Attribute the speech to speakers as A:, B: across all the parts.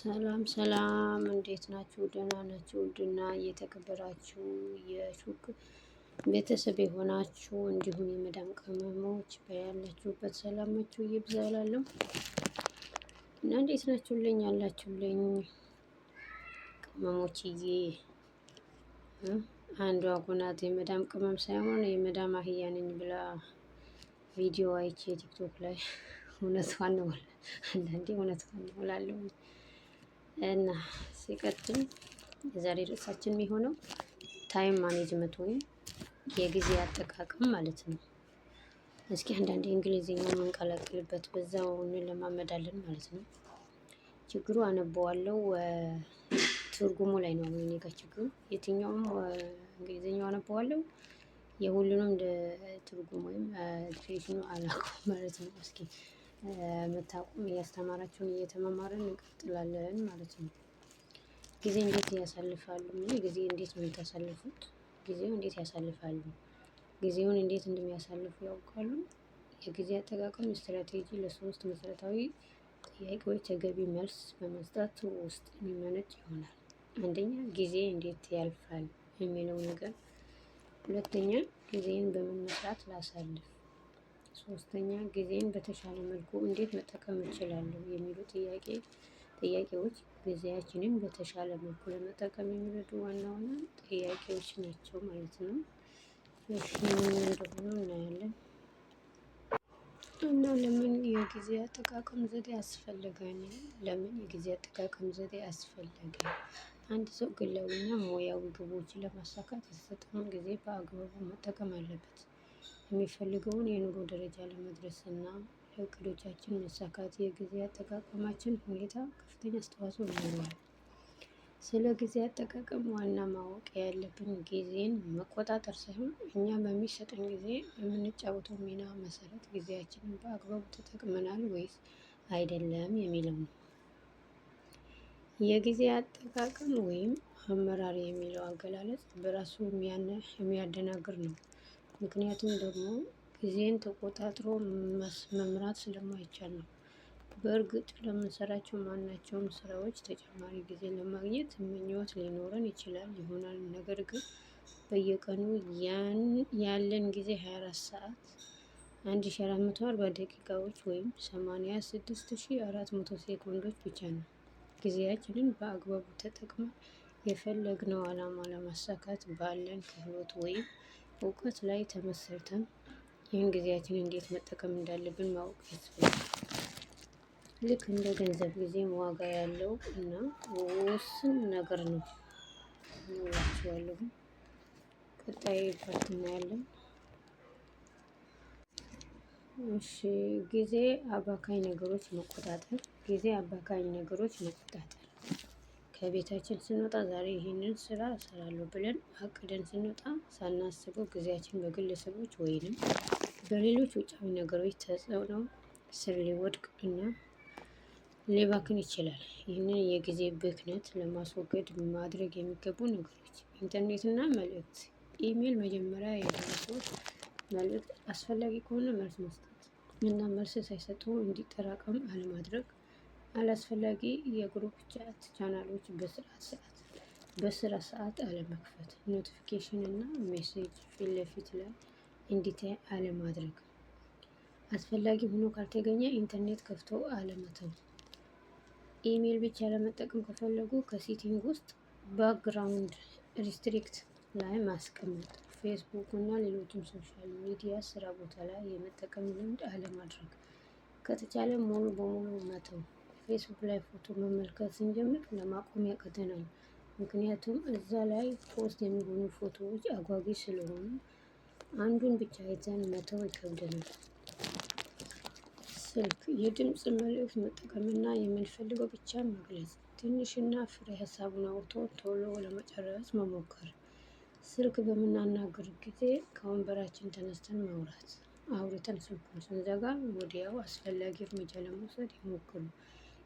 A: ሰላም ሰላም፣ እንዴት ናችሁ? ደህና ናችሁ? ውድና እየተከበራችሁ የሹክ ቤተሰብ የሆናችሁ እንዲሁም የመዳም ቅመሞች በያላችሁበት ሰላማችሁ ይብዛ እላለሁ እና እንዴት ናችሁልኝ? ያላችሁልኝ ቅመሞችዬ። አንዷ ጉናት የመዳም ቅመም ሳይሆን የመዳም አህያ ነኝ ብላ ቪዲዮ አይቼ ቲክቶክ ላይ እውነቷን ነው። አንዳንዴ እውነቷን ነው እላለሁ። እና ሲቀጥል የዛሬ ርዕሳችን የሚሆነው ታይም ማኔጅመንት ወይም የጊዜ አጠቃቀም ማለት ነው። እስኪ አንዳንዴ እንግሊዝኛ የምንቀላቅልበት በዛው እንለማመዳለን ማለት ነው። ችግሩ አነበዋለሁ ትርጉሙ ላይ ነው እኔ ጋር ችግሩ። የትኛውም እንግሊዝኛው አነበዋለሁ የሁሉንም እንደ ትርጉም ወይም ትሬሽኑ አላውቀውም ማለት ነው። እስኪ መታቆም እያስተማራችሁን እየተመማርን እንቀጥላለን ማለት ነው። ጊዜ እንዴት ያሳልፋሉ? ጊዜ እንዴት ነው የምታሳልፉት? ጊዜው እንዴት ያሳልፋሉ? ጊዜውን እንዴት እንደሚያሳልፉ ያውቃሉ? የጊዜ አጠቃቀም ስትራቴጂ ለሶስት መሰረታዊ ጥያቄዎች ተገቢ መልስ በመስጠት ውስጥ የሚመነጭ ይሆናል። አንደኛ ጊዜ እንዴት ያልፋል የሚለው ነገር፣ ሁለተኛ ጊዜን በምን መስራት ላሳልፍ፣ ሶስተኛ ጊዜን በተሻለ መልኩ እንዴት መጠቀም እችላለሁ የሚሉ ጥያቄዎች ጊዜያችንን በተሻለ መልኩ ለመጠቀም የሚረዱ ዋና ዋና ጥያቄዎች ናቸው ማለት ነው። እሺ ምን እንደሆነ እናያለን። እና ለምን የጊዜ አጠቃቀም ዘዴ አስፈለገን? ለምን የጊዜ አጠቃቀም ዘዴ አስፈለገ? አንድ ሰው ግላዊና ሙያዊ ግቦችን ለማሳካት የተሰጠውን ጊዜ በአግባቡ መጠቀም አለበት። የሚፈልገውን የኑሮ ደረጃ ለመድረስ እና ለእቅዶቻችን መሳካት የጊዜ አጠቃቀማችን ሁኔታ ከፍተኛ አስተዋጽኦ ይኖረዋል። ስለ ጊዜ አጠቃቀም ዋና ማወቅ ያለብን ጊዜን መቆጣጠር ሳይሆን እኛ በሚሰጠን ጊዜ በምንጫወተው ሚና መሰረት ጊዜያችንን በአግባቡ ተጠቅመናል ወይስ አይደለም የሚለው ነው። የጊዜ አጠቃቀም ወይም አመራር የሚለው አገላለጽ በራሱ የሚያደናግር ነው። ምክንያቱም ደግሞ ጊዜን ተቆጣጥሮ መምራት ስለማይቻል ነው። በእርግጥ ለምንሰራቸው ማናቸውም ስራዎች ተጨማሪ ጊዜ ለማግኘት ምኞት ሊኖረን ይችላል ይሆናል። ነገር ግን በየቀኑ ያለን ጊዜ 24 ሰዓት 1440 ደቂቃዎች ወይም 86400 ሴኮንዶች ብቻ ነው። ጊዜያችንን በአግባቡ ተጠቅመን የፈለግነው ዓላማ ለማሳካት ባለን ክህሎት ወይም እውቀት ላይ ተመስርተን ይህን ጊዜያችንን እንዴት መጠቀም እንዳለብን ማወቅ ያስፈልጋል። ልክ እንደ ገንዘብ ጊዜም ዋጋ ያለው እና ውስን ነገር ነው እላችኋለሁ። ቀጣይ ፓርት እናያለን። እሺ ጊዜ አባካኝ ነገሮች መቆጣጠር። ጊዜ አባካኝ ነገሮች መቆጣጠር። ከቤታችን ስንወጣ ዛሬ ይሄንን ስራ እሰራለሁ ብለን አቅደን ስንወጣ ሳናስበው ጊዜያችን በግለሰቦች ወይንም በሌሎች ውጫዊ ነገሮች ተጽዕኖ ስር ሊወድቅ እና ሊባክን ይችላል። ይህንን የጊዜ ብክነት ለማስወገድ ማድረግ የሚገቡ ነገሮች፣ ኢንተርኔት እና መልእክት። ኢሜል መጀመሪያ የደረሰው መልእክት አስፈላጊ ከሆነ መልስ መስጠት እና መልስ ሳይሰጡ እንዲጠራቀም አለማድረግ። አላስፈላጊ የግሩፕ ቻት ቻናሎች በስራ ሰዓት አለመክፈት። ኖቲፊኬሽን እና ሜሴጅ ፊት ለፊት ላይ እንዲታይ አለማድረግ። አስፈላጊ ሆኖ ካልተገኘ ኢንተርኔት ከፍቶ አለመተው። ኢሜል ብቻ ለመጠቀም ከፈለጉ ከሴቲንግ ውስጥ ባክግራውንድ ሪስትሪክት ላይ ማስቀመጥ። ፌስቡክ እና ሌሎችም ሶሻል ሚዲያ ስራ ቦታ ላይ የመጠቀም ልምድ አለማድረግ። ከተቻለ ሙሉ በሙሉ መተው። ፌስቡክ ላይ ፎቶ መመልከት ስንጀምር ለማቆም ያቅተናል። ምክንያቱም እዛ ላይ ፖስት የሚሆኑ ፎቶዎች አጓጊ ስለሆኑ አንዱን ብቻ አይተን መተው ይከብደናል። ስልክ የድምጽ መልእክት መጠቀምና የምንፈልገው ብቻ መግለጽ። ትንሽና ፍሬ ሀሳቡን አውጥቶ ቶሎ ለመጨረስ መሞከር። ስልክ በምናናግር ጊዜ ከወንበራችን ተነስተን ማውራት። አውርተን ስልኩን ስንዘጋ ወዲያው አስፈላጊ እርምጃ ለመውሰድ ይሞክሩ።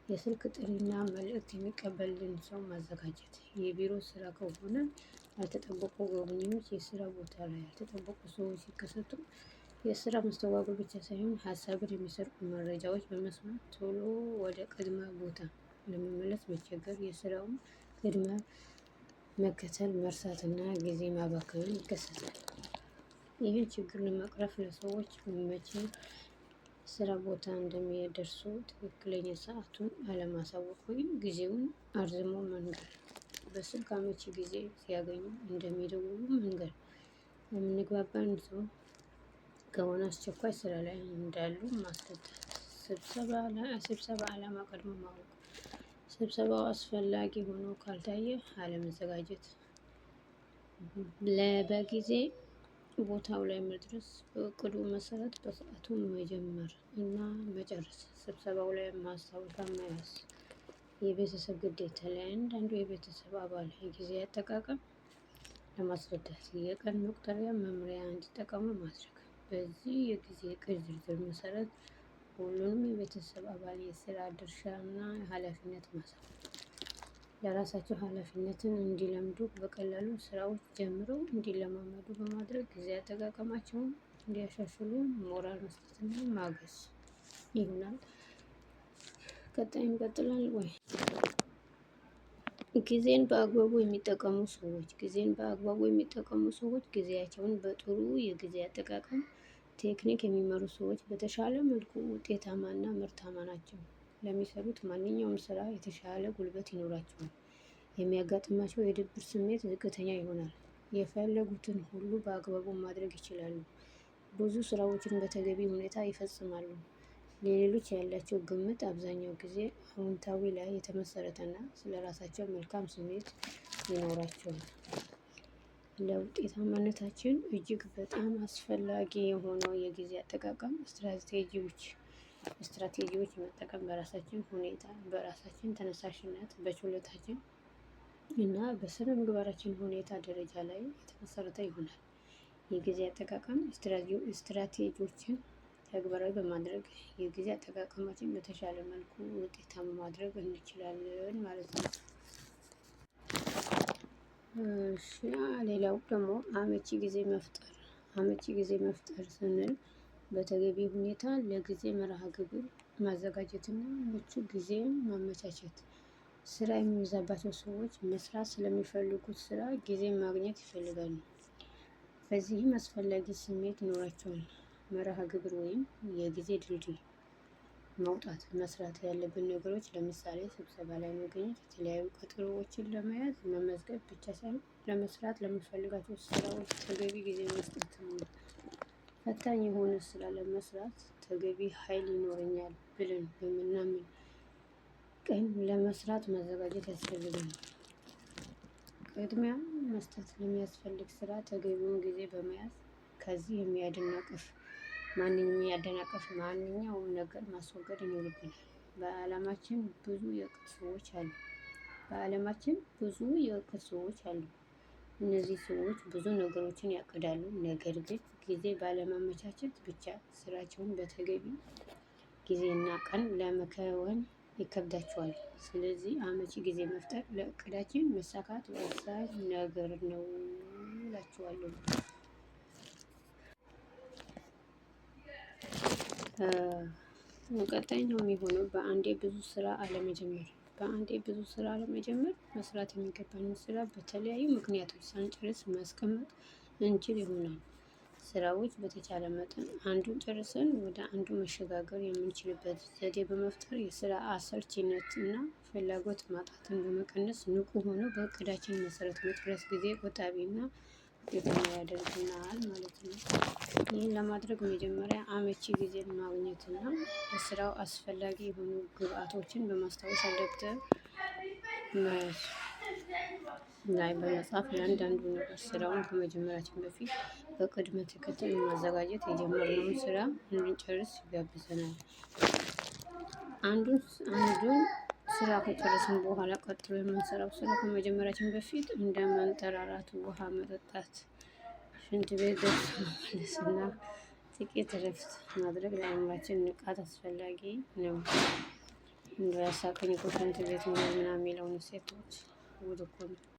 A: የስልክ ጥሪና መልእክት የሚቀበልን ሰው ማዘጋጀት። የቢሮ ስራ ከሆነ ያልተጠበቁ ጎብኚዎች፣ የስራ ቦታ ላይ ያልተጠበቁ ሰዎች ሲከሰቱ የስራ መስተጓጎል ብቻ ሳይሆን ሀሳብን የሚሰርቁ መረጃዎች በመስማት ቶሎ ወደ ቅድመ ቦታ ለመመለስ መቸገር፣ የስራውን ቅድመ መከተል መርሳትና ጊዜ ማባከን ይከሰታል። ይህን ችግር ለመቅረፍ ለሰዎች መቼ ስራ ቦታ እንደሚደርሱ ትክክለኛ ሰዓቱን አለማሳወቅ ወይም ጊዜውን አርዝሞ መንገር፣ በስልክ አመቺ ጊዜ ሲያገኙ እንደሚደውሉ መንገር፣ የምንግባባን ሰው ከሆነ አስቸኳይ ስራ ላይ እንዳሉ ማስረዳት፣ ስብሰባ ዓላማ ቀድሞ ማወቅ፣ ስብሰባው አስፈላጊ ሆኖ ካልታየ አለመዘጋጀት፣ በጊዜ ቦታው ላይ መድረስ፣ በእቅዱ መሰረት በሰዓቱ መጀመር እና መጨረስ፣ ስብሰባው ላይ ማስታወሻ መያዝ፣ የቤተሰብ ግዴታ ለአንዳንዱ የቤተሰብ አባል የጊዜ አጠቃቀም ለማስረዳት የቀን መቁጠሪያ መምሪያ እንዲጠቀሙ ማድረግ። በዚህ የጊዜ እቅድ ዝርዝር መሰረት ሁሉንም የቤተሰብ አባል የስራ ድርሻ እና ኃላፊነት ማሳወቅ። ለራሳቸው ኃላፊነትን እንዲለምዱ በቀላሉ ስራዎች ጀምረው እንዲለማመዱ በማድረግ ጊዜ አጠቃቀማቸውን እንዲያሻሽሉ ሞራል መስጠትና ማገዝ ይሆናል። ቀጣይ ይቀጥላል ወይ? ጊዜን በአግባቡ የሚጠቀሙ ሰዎች ጊዜያቸውን በጥሩ የጊዜ አጠቃቀም ቴክኒክ የሚመሩ ሰዎች በተሻለ መልኩ ውጤታማና ምርታማ ናቸው። ለሚሰሩት ማንኛውም ስራ የተሻለ ጉልበት ይኖራቸዋል። የሚያጋጥማቸው የድብር ስሜት ዝቅተኛ ይሆናል። የፈለጉትን ሁሉ በአግባቡ ማድረግ ይችላሉ። ብዙ ስራዎችን በተገቢ ሁኔታ ይፈጽማሉ። ለሌሎች ያላቸው ግምት አብዛኛው ጊዜ አዎንታዊ ላይ የተመሰረተና ስለራሳቸው መልካም ስሜት ይኖራቸዋል። ለውጤታማነታችን እጅግ በጣም አስፈላጊ የሆነው የጊዜ አጠቃቀም ስትራቴጂዎች መጠቀም በራሳችን ሁኔታ፣ በራሳችን ተነሳሽነት፣ በችሎታችን እና በስነ ምግባራችን ሁኔታ ደረጃ ላይ የተመሰረተ ይሆናል። የጊዜ አጠቃቀም ስትራቴጂዎችን ተግባራዊ በማድረግ የጊዜ አጠቃቀማችን በተሻለ መልኩ ውጤታማ ማድረግ እንችላለን ማለት ነው። ሌላው ደግሞ አመቺ ጊዜ መፍጠር ስንል በተገቢ ሁኔታ ለጊዜ መርሃ ግብር ማዘጋጀትና ምቹ ጊዜን ማመቻቸት። ስራ የሚበዛባቸው ሰዎች መስራት ስለሚፈልጉት ስራ ጊዜ ማግኘት ይፈልጋሉ። በዚህም አስፈላጊ ስሜት ይኖራቸዋል። መርሃ ግብር ወይም የጊዜ ድልድይ መውጣት መስራት ያለብን ነገሮች ለምሳሌ ስብሰባ ላይ መገኘት፣ የተለያዩ ቀጠሮዎችን ለመያዝ መመዝገብ ብቻ ሳይሆን ለመስራት ለምንፈልጋቸው ስራዎች ተገቢ ጊዜ መስጠት ነው። ፈታኝ የሆነ ስራ ለመስራት ተገቢ ኃይል ይኖረኛል ብለን በምናምን ቀን ለመስራት መዘጋጀት ያስፈልጋል። ቅድሚያ መስጠት ለሚያስፈልግ ስራ ተገቢውን ጊዜ በመያዝ ከዚህ የሚያደናቅፍ ማንኛውም ነገር ማስወገድ ይኖርብናል። በዓለማችን ብዙ የእቅድ ሰዎች አሉ። እነዚህ ሰዎች ብዙ ነገሮችን ያቅዳሉ፣ ነገር ግን ጊዜ ባለማመቻቸት ብቻ ስራቸውን በተገቢ ጊዜና ቀን ለመከወን ይከብዳቸዋል። ስለዚህ አመቺ ጊዜ መፍጠር ለእቅዳችን መሳካት ወሳኝ ነገር ነው እላችኋለሁ። ቀጣይ ነው የሚሆነው በአንዴ ብዙ ስራ አለመጀመር መስራት የሚገባንን ስራ በተለያዩ ምክንያቶች ሳንጨርስ ማስቀመጥ እንችል ይሆናል። ስራዎች በተቻለ መጠን አንዱን ጨርሰን ወደ አንዱ መሸጋገር የምንችልበት ዘዴ በመፍጠር የስራ አሰልቺነት እና ፍላጎት ማጣትን በመቀነስ ንቁ ሆኖ በእቅዳችን መሰረት መጨረስ ጊዜ ቆጣቢና ውጤታማ ያደርገናል ማለት ነው። ይህን ለማድረግ መጀመሪያ አመቺ ጊዜን ማግኘት እና ለስራው አስፈላጊ የሆኑ ግብአቶችን በማስታወሻ ደብተር ላይ በመጻፍ እያንዳንዱ ነገር ስራውን ከመጀመራችን በፊት በቅድመ ተከተል ማዘጋጀት የጀመርነውን ስራ እንድንጨርስ ይጋብዘናል። አንዱን ስራ ከጨረስን በኋላ ቀጥሎ የምንሰራው ስራ ከመጀመራችን በፊት እንደ ማንጠራራት፣ ውሃ መጠጣት፣ ሽንት ቤት ገብቶ መመለስና ጥቂት እረፍት ማድረግ ለአእምሯችን ንቃት አስፈላጊ ነው። እንደው ያሳቀኝ እኮ ሽንት ቤት ምናምን የሚለውን ሴቶች ጉድ እኮ ነው።